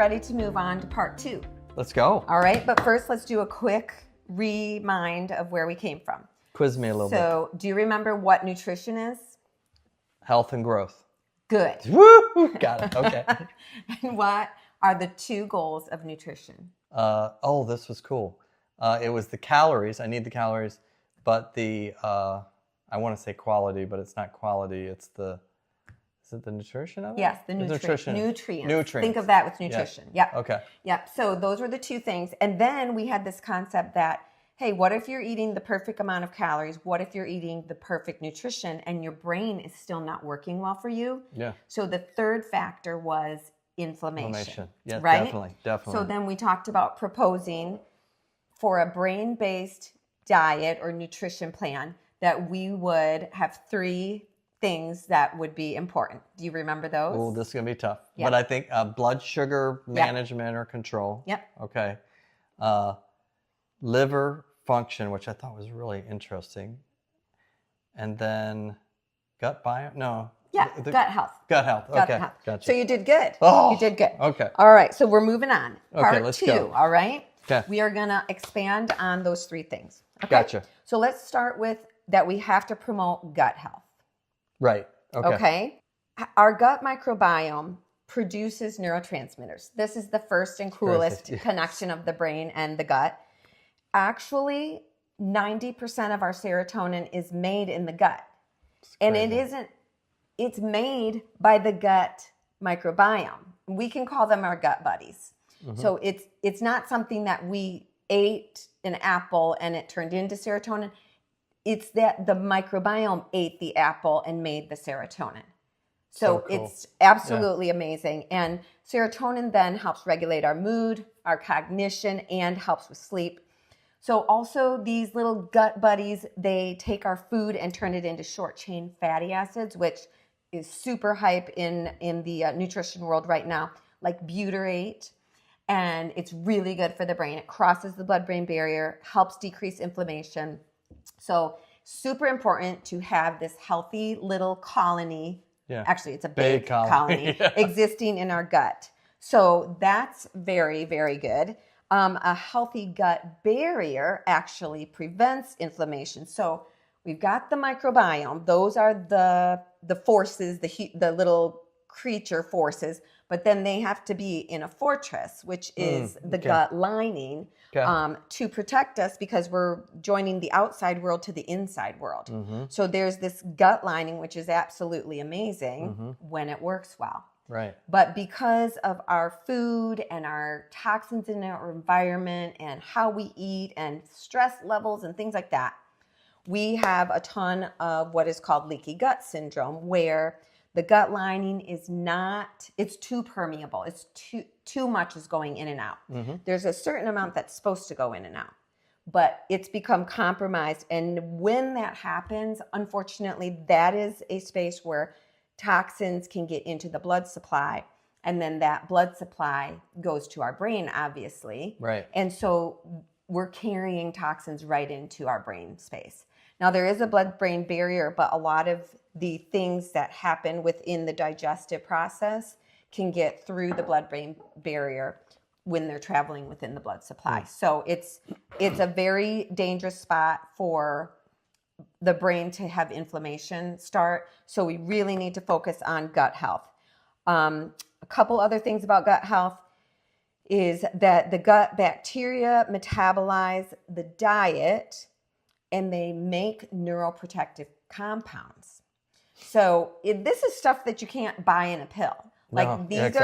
ready to move on to part 2. Let's go. All right, but first let's do a quick remind of where we came from. Quiz me a little bit. So, do you remember what nutrition is? Health and growth. Good. Woo! Got it. Okay. And what are the 2 goals of nutrition? This was cool. It was the calories. I need the calories, but the I want to say quality, but it's not quality. It's the is it the nutrition of it? Yes, the nutrition. Nutrients. Think of that with nutrition. Yeah. Yep. Okay. Yep. So those were the 2 things. And then we had this concept that, hey, what if you're eating the perfect amount of calories? What if you're eating the perfect nutrition and your brain is still not working well for you? Yeah. So the third factor was inflammation. Yeah, right? Definitely. So then we talked about proposing for a brain-based diet or nutrition plan that we would have 3 things that would be important. Do you remember those? Oh, this is going to be tough. Yeah. But I think blood sugar management or control. Yep. Okay. Liver function, which I thought was really interesting. And then gut biome? No. Yeah, gut health. Gut health. Gut Okay. health. Gotcha. So you did good. Oh, you did good. okay. All right, so we're moving on. Part let's 2, go. all right? Okay. We are going to expand on those 3 things. Okay? Gotcha. So let's start with that we have to promote gut health. Right. Okay. Our gut microbiome produces neurotransmitters. This is the first and coolest Crazy. connection of the brain and the gut. Actually, 90% of our serotonin is made in the gut. And it's made by the gut microbiome. We can call them our gut buddies. Mm-hmm. So it's not something that we ate an apple and it turned into serotonin. It's that the microbiome ate the apple and made the serotonin. So cool. It's absolutely amazing. And serotonin then helps regulate our mood, our cognition, and helps with sleep. So also these little gut buddies, they take our food and turn it into short chain fatty acids, which is super hype in the nutrition world right now, like butyrate. And it's really good for the brain. It crosses the blood-brain barrier, helps decrease inflammation. So super important to have this healthy little colony. Yeah. Actually, it's a big colony Yeah. existing in our gut. So that's very, very good. A healthy gut barrier actually prevents inflammation. So we've got the microbiome. Those are the forces, the little creature forces, but then they have to be in a fortress, which is the gut lining to protect us because we're joining the outside world to the inside world. Mm-hmm. So there's this gut lining, which is absolutely amazing when it works well. Right. But because of our food and our toxins in our environment and how we eat and stress levels and things like that, we have a ton of what is called leaky gut syndrome, where the gut lining it's too permeable. It's too much is going in and out. Mm-hmm. There's a certain amount that's supposed to go in and out, but it's become compromised. And when that happens, unfortunately, that is a space where toxins can get into the blood supply. And then that blood supply goes to our brain, obviously. Right. And so we're carrying toxins right into our brain space. Now, there is a blood-brain barrier, but a lot of the things that happen within the digestive process can get through the blood-brain barrier when they're traveling within the blood supply. So it's a very dangerous spot for the brain to have inflammation start. So we really need to focus on gut health. A couple other things about gut health is that the gut bacteria metabolize the diet and they make neuroprotective compounds. So this is stuff that you can't buy in a pill. Like these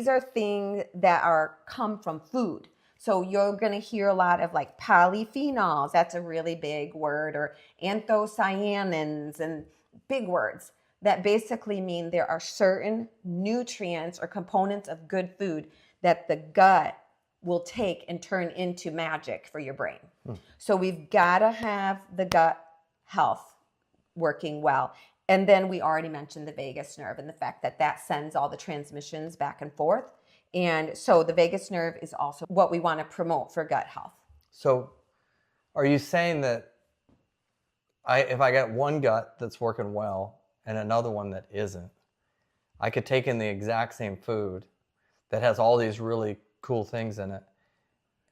are things that come from food. So you're going to hear a lot of like polyphenols. That's a really big word, or anthocyanins, and big words that basically mean there are certain nutrients or components of good food that the gut will take and turn into magic for your brain. So we've got to have the gut health working well. And then we already mentioned the vagus nerve and the fact that that sends all the transmissions back and forth. And so the vagus nerve is also what we want to promote for gut health. So are you saying that if I got one gut that's working well and another one that isn't, I could take in the exact same food that has all these really cool things in it,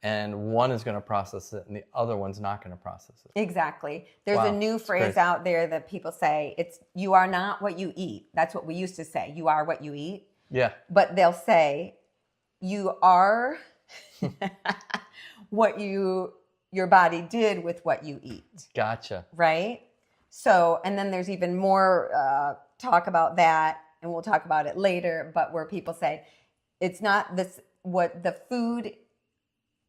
and one is going to process it and the other one's not going to process it. Exactly. There's Wow, a new it's phrase crazy. out there that people say, it's you are not what you eat. That's what we used to say. You are what you eat. Yeah. But they'll say you are what your body did with what you eat, Gotcha. right? So, and then there's even more talk about that, and we'll talk about it later, but where people say it's not this what the food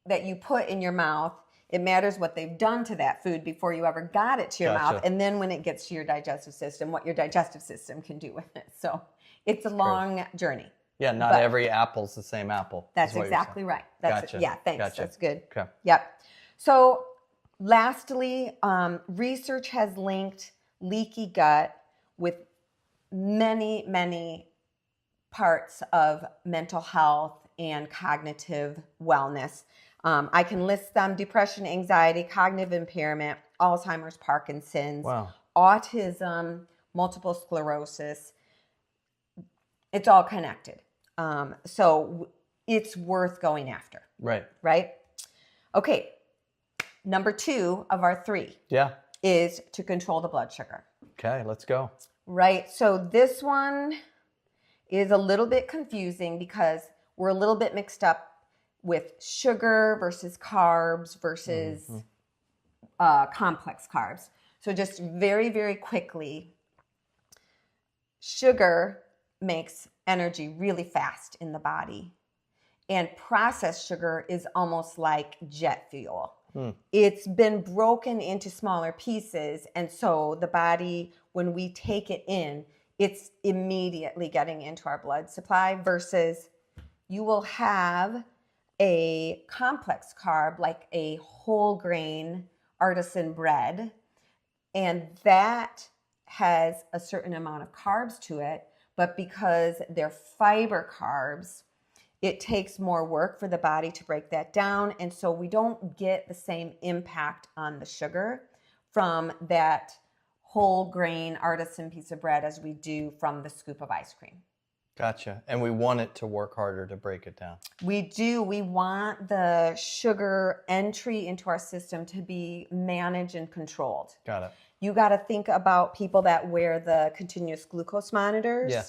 that you put in your mouth, it matters what they've done to that food before you ever got it to your Gotcha. mouth, and then when it gets to your digestive system, what your digestive system can do with it. So it's a long journey. Yeah, not But- every apple's the same apple. That's is what you're exactly saying. right. That's Gotcha. Yeah, thanks. Gotcha. That's good. Okay. Yep. So lastly, research has linked leaky gut with many, many parts of mental health and cognitive wellness. I can list them: depression, anxiety, cognitive impairment, Alzheimer's, Parkinson's, Wow. autism, multiple sclerosis. It's all connected. So it's worth going after, Right. right? Okay. Number 2 of our 3 Yeah. is to control the blood sugar, Okay, let's go. right? So this one is a little bit confusing because we're a little bit mixed up with sugar versus carbs versus complex carbs. So just very, very quickly, sugar makes energy really fast in the body, and processed sugar is almost like jet fuel. It's been broken into smaller pieces, and so the body, when we take it in, it's immediately getting into our blood supply, versus you will have a complex carb like a whole grain artisan bread, and that has a certain amount of carbs to it, but because they're fiber carbs, it takes more work for the body to break that down, and so we don't get the same impact on the sugar from that whole grain artisan piece of bread as we do from the scoop of ice cream. Gotcha. And we want it to work harder to break it down. We do. We want the sugar entry into our system to be managed and controlled. Got it. You got to think about people that wear the continuous glucose monitors. Yeah.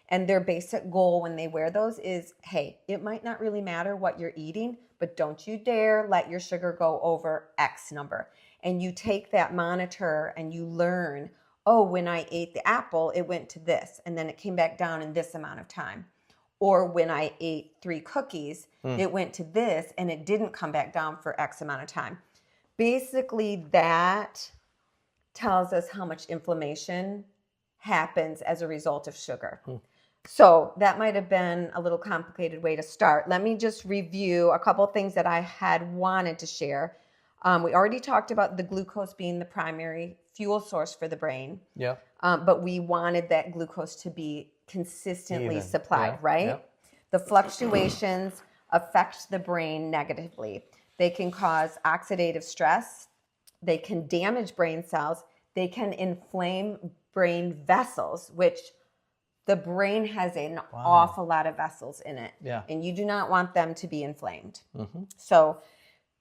And their basic goal when they wear those is, hey, it might not really matter what you're eating, but don't you dare let your sugar go over X number. And you take that monitor and you learn, oh, when I ate the apple, it went to this, and then it came back down in this amount of time. Or when I ate 3 cookies, it went to this, and it didn't come back down for X amount of time. Basically, that tells us how much inflammation happens as a result of sugar. So that might have been a little complicated way to start. Let me just review a couple things that I had wanted to share. We already talked about the glucose being the primary fuel source for the brain, Yeah. but we wanted that glucose to be consistently Even. supplied, Yeah, right? yeah. The fluctuations affect the brain negatively. They can cause oxidative stress. They can damage brain cells. They can inflame brain vessels, which the brain has an awful lot of vessels in it. Yeah. And you do not want them to be inflamed. Mm-hmm. So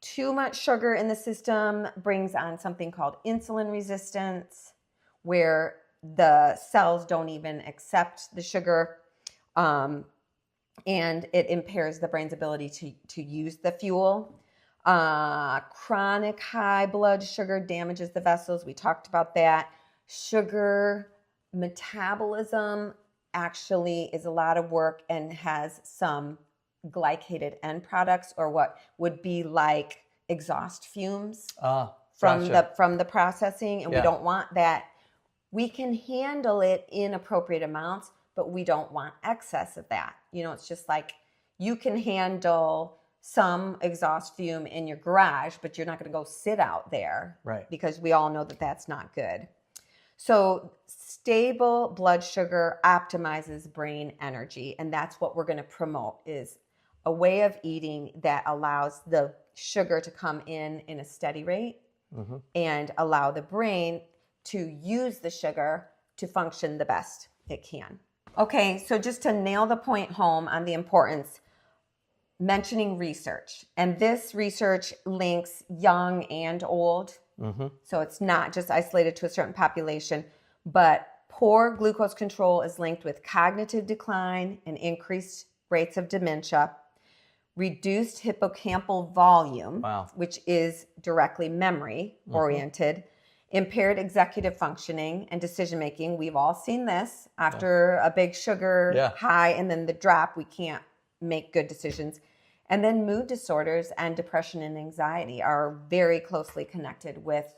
too much sugar in the system brings on something called insulin resistance, where the cells don't even accept the sugar, and it impairs the brain's ability to use the fuel. Chronic high blood sugar damages the vessels. We talked about that. Sugar metabolism actually is a lot of work and has some glycated end products, or what would be like exhaust fumes from the processing, and Yeah. we don't want that. We can handle it in appropriate amounts, but we don't want excess of that. You know, it's just like you can handle some exhaust fume in your garage, but you're not going to go sit out there, Right. because we all know that that's not good. So stable blood sugar optimizes brain energy, and that's what we're going to promote, is a way of eating that allows the sugar to come in a steady rate and allow the brain to use the sugar to function the best it can. Okay, so just to nail the point home on the importance, mentioning research, and this research links young and old. So it's not just isolated to a certain population, but poor glucose control is linked with cognitive decline and increased rates of dementia, reduced hippocampal volume, Wow. which is directly memory oriented, impaired executive functioning and decision making. We've all seen this after a big sugar high and then the drop, we can't make good decisions. And then mood disorders and depression and anxiety are very closely connected with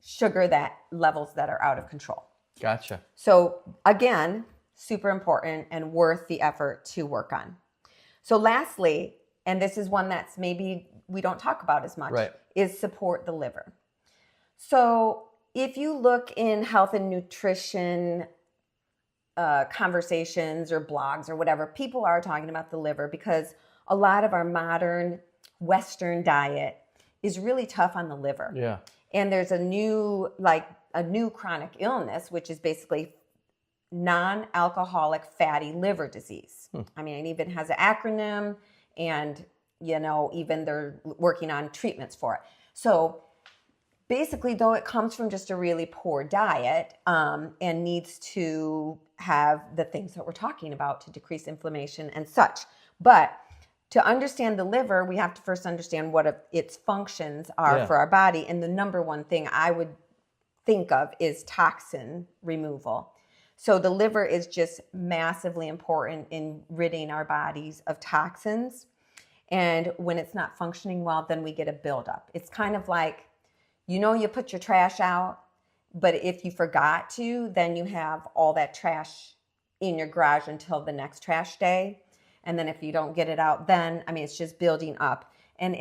sugar levels that are out of control. Gotcha. So again, super important and worth the effort to work on. So lastly, and this is one that's maybe we don't talk about as much, is support the liver. So if you look in health and nutrition conversations or blogs or whatever, people are talking about the liver because a lot of our modern Western diet is really tough on the liver. Yeah. And there's a new chronic illness, which is basically non-alcoholic fatty liver disease. I mean, it even has an acronym, and even they're working on treatments for it. So basically, though, it comes from just a really poor diet and needs to have the things that we're talking about to decrease inflammation and such. But to understand the liver, we have to first understand what its functions are for our body. And the number one thing I would think of is toxin removal. So the liver is just massively important in ridding our bodies of toxins. And when it's not functioning well, then we get a buildup. It's kind of like, you put your trash out, but if you forgot to, then you have all that trash in your garage until the next trash day. And then if you don't get it out, then, it's just building up. And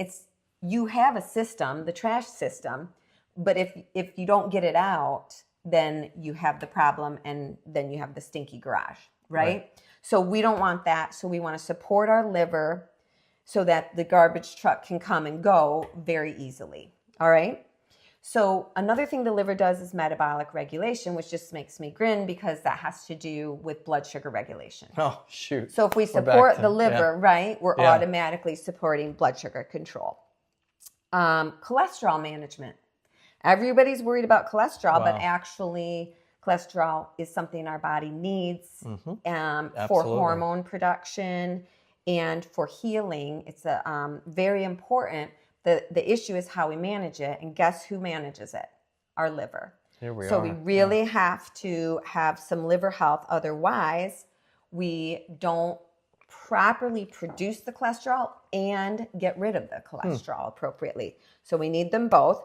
you have a system, the trash system, but if you don't get it out, then you have the problem, and then you have the stinky garage, right? So we don't want that. So we want to support our liver so that the garbage truck can come and go very easily, all right? So another thing the liver does is metabolic regulation, which just makes me grin because that has to do with blood sugar regulation. Oh, shoot. So if we support the liver, right, we're automatically supporting blood sugar control. Cholesterol management. Everybody's worried about cholesterol, but actually cholesterol is something our body needs for hormone production and for healing. It's very important. The issue is how we manage it, and guess who manages it? Our liver. Here we are. So we really have to have some liver health. Otherwise, we don't properly produce the cholesterol and get rid of the cholesterol appropriately. So we need them both.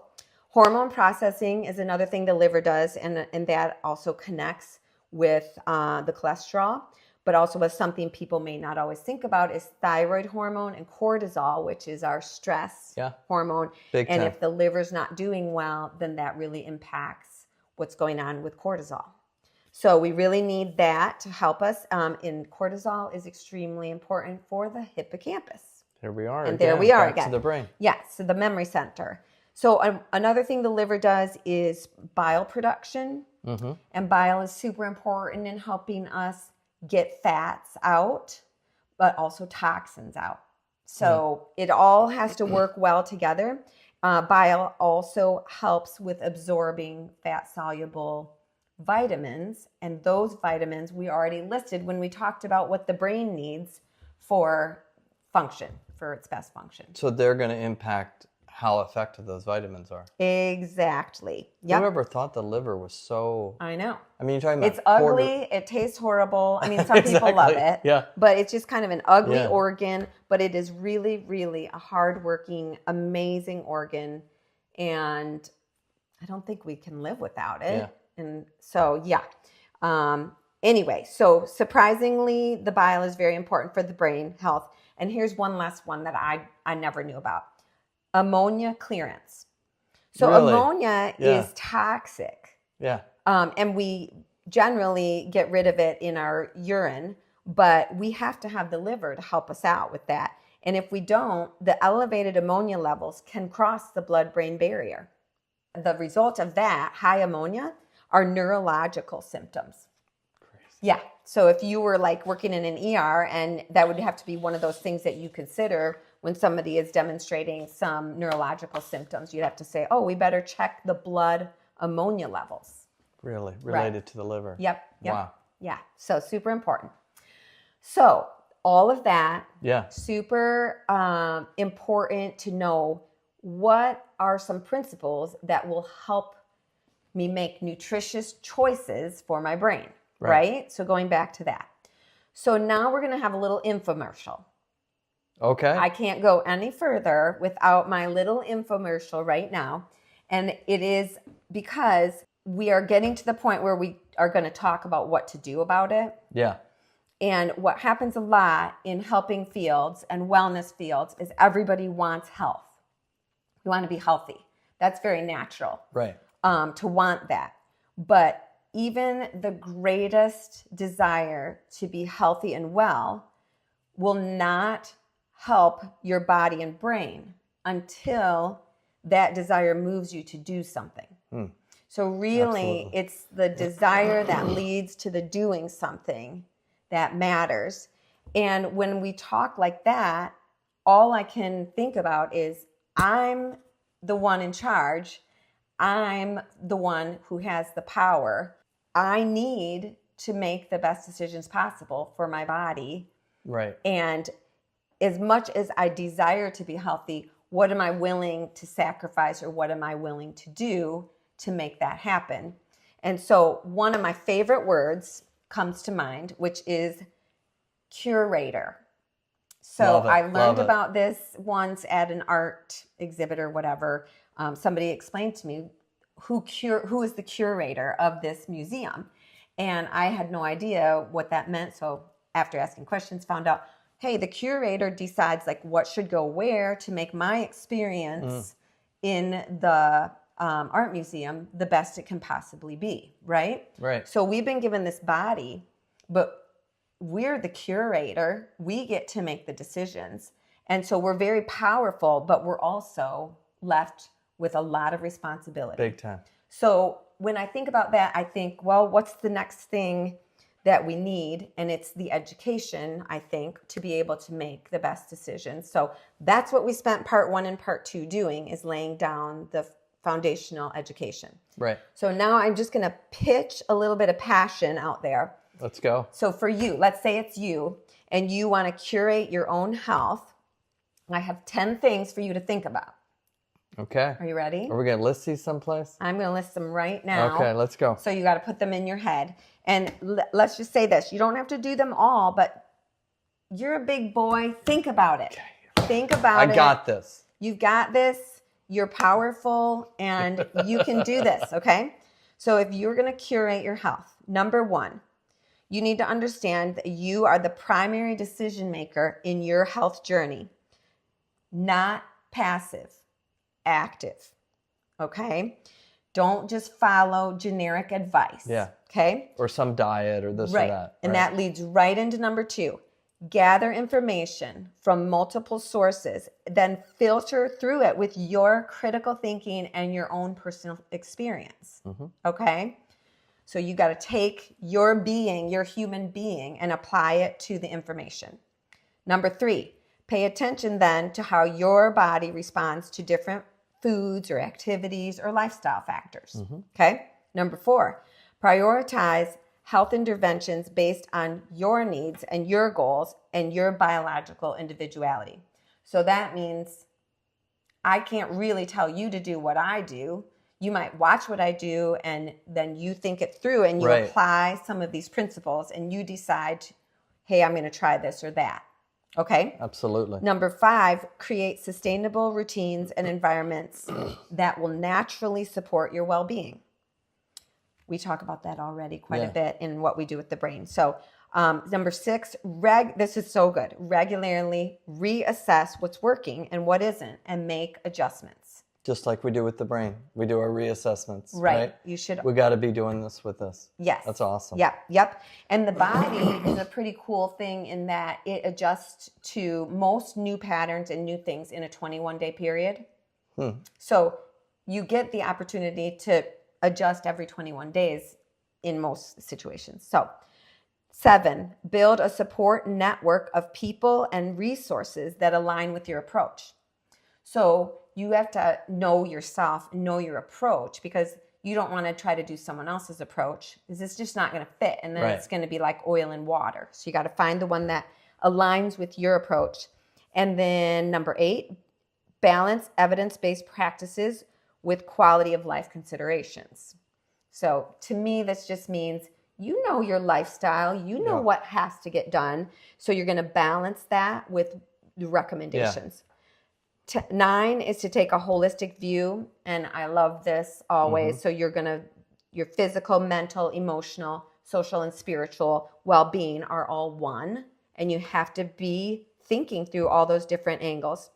Hormone processing is another thing the liver does, and that also connects with the cholesterol. But also with something people may not always think about is thyroid hormone and cortisol, which is our stress hormone. Big time. And if the liver's not doing well, then that really impacts what's going on with cortisol. So we really need that to help us. And cortisol is extremely important for the hippocampus. Here we are. And there we are back again. to the brain. Yes, so the memory center. So another thing the liver does is bile production. And bile is super important in helping us get fats out, but also toxins out. So it all has to work well together. Bile also helps with absorbing fat-soluble vitamins, and those vitamins we already listed when we talked about what the brain needs for function, for its best function. So they're going to impact how effective those vitamins are. Exactly. Yep. Whoever thought the liver was so... I know. You're talking about... It's ugly. It tastes horrible. Some people love it. Yeah. But it's just kind of an ugly organ. But it is really, really a hardworking, amazing organ. And I don't think we can live without it. Yeah. And so, anyway, so surprisingly, the bile is very important for the brain health. And here's one last one that I never knew about. Ammonia clearance. So really? Ammonia is toxic. Yeah. And we generally get rid of it in our urine, but we have to have the liver to help us out with that. And if we don't, the elevated ammonia levels can cross the blood-brain barrier. The result of that, high ammonia, are neurological symptoms. Crazy. Yeah. So if you were like working in an ER, and that would have to be one of those things that you consider when somebody is demonstrating some neurological symptoms, you'd have to say, oh, we better check the blood ammonia levels. Really? Related to the liver? Yep. Wow. Yeah. So super important. So all of that, Yeah. super important to know what are some principles that will help me make nutritious choices for my brain, right? So going back to that. So now we're going to have a little infomercial. Okay. I can't go any further without my little infomercial right now. And it is because we are getting to the point where we are going to talk about what to do about it. Yeah. And what happens a lot in helping fields and wellness fields is everybody wants health. You want to be healthy. That's very natural. Right. To want that. But even the greatest desire to be healthy and well will not help your body and brain until that desire moves you to do something. So really, Absolutely. it's the desire that leads to the doing something that matters. And when we talk like that, all I can think about is I'm the one in charge. I'm the one who has the power. I need to make the best decisions possible for my body. Right. And as much as I desire to be healthy, what am I willing to sacrifice, or what am I willing to do to make that happen? And so one of my favorite words comes to mind, which is curator. So Love it, I love learned it. about this once at an art exhibit or whatever. Somebody explained to me who is the curator of this museum. And I had no idea what that meant. So after asking questions, found out, hey, the curator decides like what should go where to make my experience in the art museum the best it can possibly be, right? Right. So we've been given this body, but we're the curator. We get to make the decisions. And so we're very powerful, but we're also left with a lot of responsibility. Big time. So when I think about that, I think, well, what's the next thing that we need? And it's the education, I think, to be able to make the best decisions. So that's what we spent part 1 and part 2 doing, is laying down the foundational education. Right. So now I'm just going to pitch a little bit of passion out there. Let's go. So for you, let's say it's you and you want to curate your own health. I have 10 things for you to think about. Okay. Are you ready? Are we going to list these someplace? I'm going to list them right now. Okay, let's go. So you got to put them in your head. And let's just say this. You don't have to do them all, but you're a big boy. Think about it. Think about it. I got this. You've got this. You're powerful and you can do this, okay? So if you're going to curate your health, number 1, you need to understand that you are the primary decision maker in your health journey, not passive, active, okay? Don't just follow generic advice. Yeah. Okay? Or some diet or this or that. And right. that leads right into number 2. Gather information from multiple sources, then filter through it with your critical thinking and your own personal experience. Okay? So you got to take your being, your human being, and apply it to the information. Number 3, pay attention then to how your body responds to different foods or activities or lifestyle factors. Okay? Number 4, prioritize health interventions based on your needs and your goals and your biological individuality. So that means I can't really tell you to do what I do. You might watch what I do and then you think it through and you Right. apply some of these principles and you decide, hey, I'm going to try this or that. Okay? Absolutely. Number 5, create sustainable routines and environments that will naturally support your well-being. We talk about that already quite a bit in what we do with the brain. So number 6, this is so good. Regularly reassess what's working and what isn't and make adjustments. Just like we do with the brain. We do our reassessments. Right. You should. We got to be doing this with this. Yes. That's awesome. Yep. And the body is a pretty cool thing in that it adjusts to most new patterns and new things in a 21-day period. So you get the opportunity to adjust every 21 days in most situations. So 7, build a support network of people and resources that align with your approach. So you have to know yourself, know your approach, because you don't want to try to do someone else's approach, because it's just not going to fit. And then it's going to be like oil and water. So you got to find the one that aligns with your approach. And then number 8, balance evidence-based practices with quality of life considerations. So to me, this just means you know your lifestyle, you know what has to get done. So you're going to balance that with the recommendations. 9 is to take a holistic view. And I love this always. So you're going to, your physical, mental, emotional, social, and spiritual well-being are all one. And you have to be thinking through all those different angles.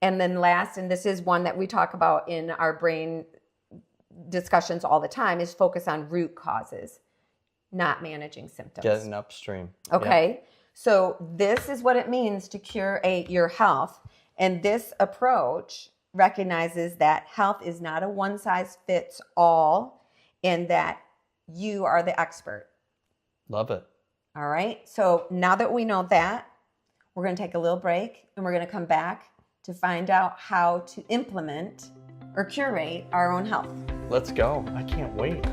And then last, and this is one that we talk about in our brain discussions all the time, is focus on root causes, not managing symptoms. Getting upstream. Okay. So this is what it means to curate your health. And this approach recognizes that health is not a one size fits all, and that you are the expert. Love it. All right. So now that we know that, we're going to take a little break, and we're going to come back to find out how to implement or curate our own health. Let's go. I can't wait.